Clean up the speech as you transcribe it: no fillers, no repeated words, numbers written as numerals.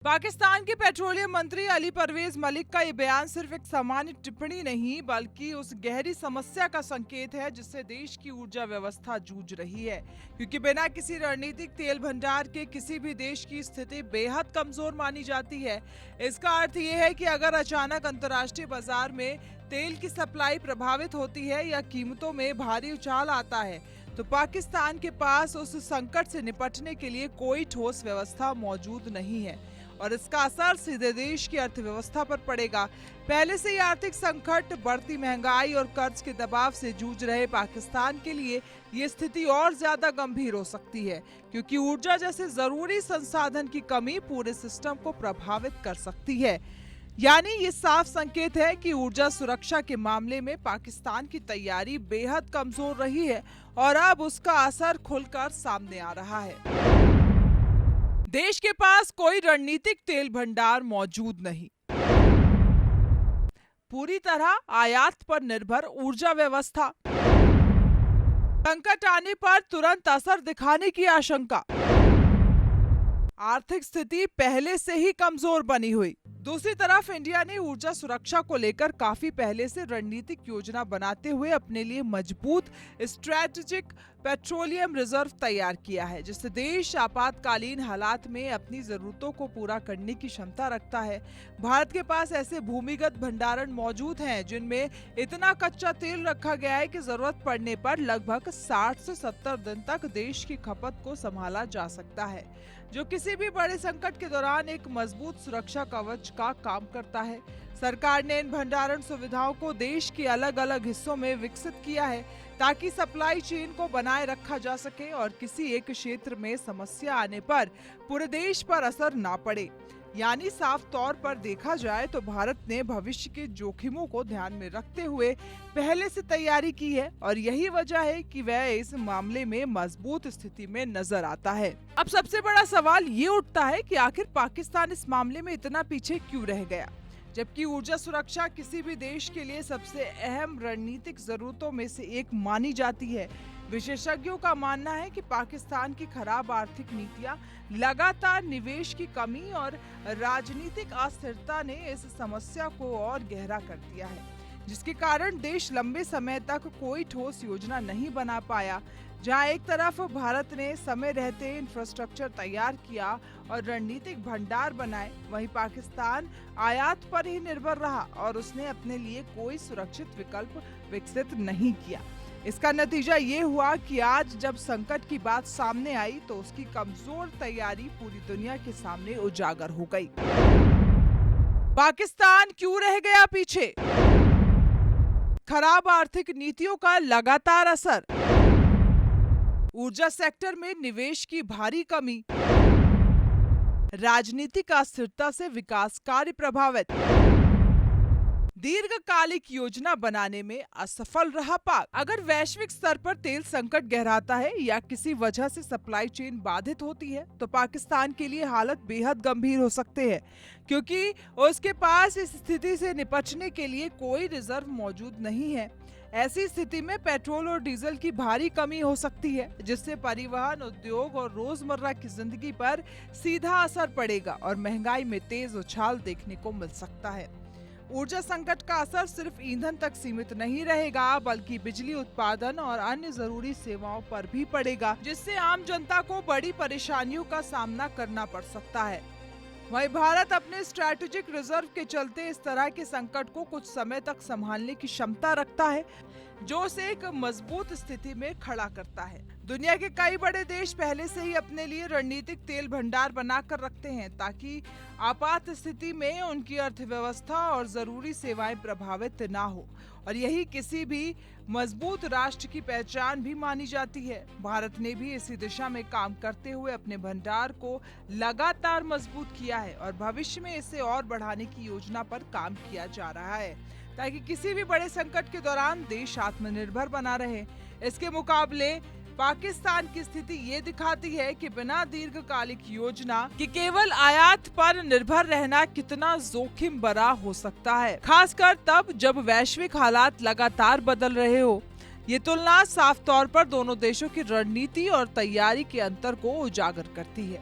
पाकिस्तान के पेट्रोलियम मंत्री अली परवेज मलिक का ये बयान सिर्फ एक सामान्य टिप्पणी नहीं बल्कि उस गहरी समस्या का संकेत है जिससे देश की ऊर्जा व्यवस्था जूझ रही है। क्योंकि बिना किसी रणनीतिक तेल भंडार के किसी भी देश की स्थिति बेहद कमजोर मानी जाती है। इसका अर्थ ये है कि अगर अचानक अंतर्राष्ट्रीय बाजार में तेल की सप्लाई प्रभावित होती है या कीमतों में भारी उछाल आता है तो पाकिस्तान के पास उस संकट से निपटने के लिए कोई ठोस व्यवस्था मौजूद नहीं है और इसका असर सीधे देश की अर्थव्यवस्था पर पड़ेगा। पहले से ही आर्थिक संकट, बढ़ती महंगाई और कर्ज के दबाव से जूझ रहे पाकिस्तान के लिए ये स्थिति और ज्यादा गंभीर हो सकती है क्योंकि ऊर्जा जैसे जरूरी संसाधन की कमी पूरे सिस्टम को प्रभावित कर सकती है। यानी ये साफ संकेत है कि ऊर्जा सुरक्षा के मामले में पाकिस्तान की तैयारी बेहद कमजोर रही है और अब उसका असर खुलकर सामने आ रहा है। देश के पास कोई रणनीतिक तेल भंडार मौजूद नहीं, पूरी तरह आयात पर निर्भर ऊर्जा व्यवस्था, संकट आने पर तुरंत असर दिखाने की आशंका, आर्थिक स्थिति पहले से ही कमजोर बनी हुई। दूसरी तरफ इंडिया ने ऊर्जा सुरक्षा को लेकर काफी पहले से रणनीतिक योजना बनाते हुए अपने लिए मजबूत स्ट्रेटेजिक पेट्रोलियम रिजर्व तैयार किया है जिससे देश आपातकालीन हालात में अपनी जरूरतों को पूरा करने की क्षमता रखता है। भारत के पास ऐसे भूमिगत भंडारण मौजूद हैं जिनमें इतना कच्चा तेल रखा गया है कि जरूरत पड़ने पर लगभग 60 से 70 दिन तक देश की खपत को संभाला जा सकता है, जो किसी भी बड़े संकट के दौरान एक मजबूत सुरक्षा कवच का काम करता है। सरकार ने इन भंडारण सुविधाओं को देश के अलग अलग हिस्सों में विकसित किया है ताकि सप्लाई चेन को बनाए रखा जा सके और किसी एक क्षेत्र में समस्या आने पर पूरे देश पर असर ना पड़े। यानी साफ तौर पर देखा जाए तो भारत ने भविष्य के जोखिमों को ध्यान में रखते हुए पहले से तैयारी की है और यही वजह है कि वह इस मामले में मजबूत स्थिति में नजर आता है। अब सबसे बड़ा सवाल ये उठता है कि आखिर पाकिस्तान इस मामले में इतना पीछे क्यों रह गया, जबकि ऊर्जा सुरक्षा किसी भी देश के लिए सबसे अहम रणनीतिक जरूरतों में से एक मानी जाती है। विशेषज्ञों का मानना है कि पाकिस्तान की खराब आर्थिक नीतियां, लगातार निवेश की कमी और राजनीतिक अस्थिरता ने इस समस्या को और गहरा कर दिया है, जिसके कारण देश लंबे समय तक कोई ठोस योजना नहीं बना पाया। जहां एक तरफ भारत ने समय रहते इंफ्रास्ट्रक्चर तैयार किया और रणनीतिक भंडार बनाए, वहीं पाकिस्तान आयात पर ही निर्भर रहा और उसने अपने लिए कोई सुरक्षित विकल्प विकसित नहीं किया। इसका नतीजा ये हुआ कि आज जब संकट की बात सामने आई तो उसकी कमजोर तैयारी पूरी दुनिया के सामने उजागर हो गई। पाकिस्तान क्यों रह गया पीछे? खराब आर्थिक नीतियों का लगातार असर, ऊर्जा सेक्टर में निवेश की भारी कमी, राजनीतिक अस्थिरता से विकास कार्य प्रभावित, दीर्घकालिक योजना बनाने में असफल रहा पाक। अगर वैश्विक स्तर पर तेल संकट गहराता है या किसी वजह से सप्लाई चेन बाधित होती है तो पाकिस्तान के लिए हालत बेहद गंभीर हो सकते हैं क्योंकि उसके पास इस स्थिति से निपटने के लिए कोई रिजर्व मौजूद नहीं है। ऐसी स्थिति में पेट्रोल और डीजल की भारी कमी हो सकती है जिससे परिवहन उद्योग और रोजमर्रा की जिंदगी पर सीधा असर पड़ेगा और महंगाई में तेज उछाल देखने को मिल सकता है। ऊर्जा संकट का असर सिर्फ ईंधन तक सीमित नहीं रहेगा बल्कि बिजली उत्पादन और अन्य जरूरी सेवाओं पर भी पड़ेगा, जिससे आम जनता को बड़ी परेशानियों का सामना करना पड़ सकता है। वहीं भारत अपने स्ट्रैटेजिक रिजर्व के चलते इस तरह के संकट को कुछ समय तक संभालने की क्षमता रखता है जो उसे एक मजबूत स्थिति में खड़ा करता है। दुनिया के कई बड़े देश पहले से ही अपने लिए रणनीतिक तेल भंडार बनाकर रखते हैं ताकि आपात स्थिति में उनकी अर्थव्यवस्था और जरूरी सेवाएं प्रभावित ना हो और यही किसी भी मजबूत राष्ट्र की पहचान भी मानी जाती है। भारत ने भी इसी दिशा में काम करते हुए अपने भंडार को लगातार मजबूत किया है और भविष्य में इसे और बढ़ाने की योजना पर काम किया जा रहा है ताकि किसी भी बड़े संकट के दौरान देश आत्मनिर्भर बना रहे। इसके मुकाबले पाकिस्तान की स्थिति ये दिखाती है कि बिना दीर्घकालिक योजना के केवल आयात पर निर्भर रहना कितना जोखिम भरा हो सकता है, खासकर तब जब वैश्विक हालात लगातार बदल रहे हो। ये तुलना साफ तौर पर दोनों देशों की रणनीति और तैयारी के अंतर को उजागर करती है।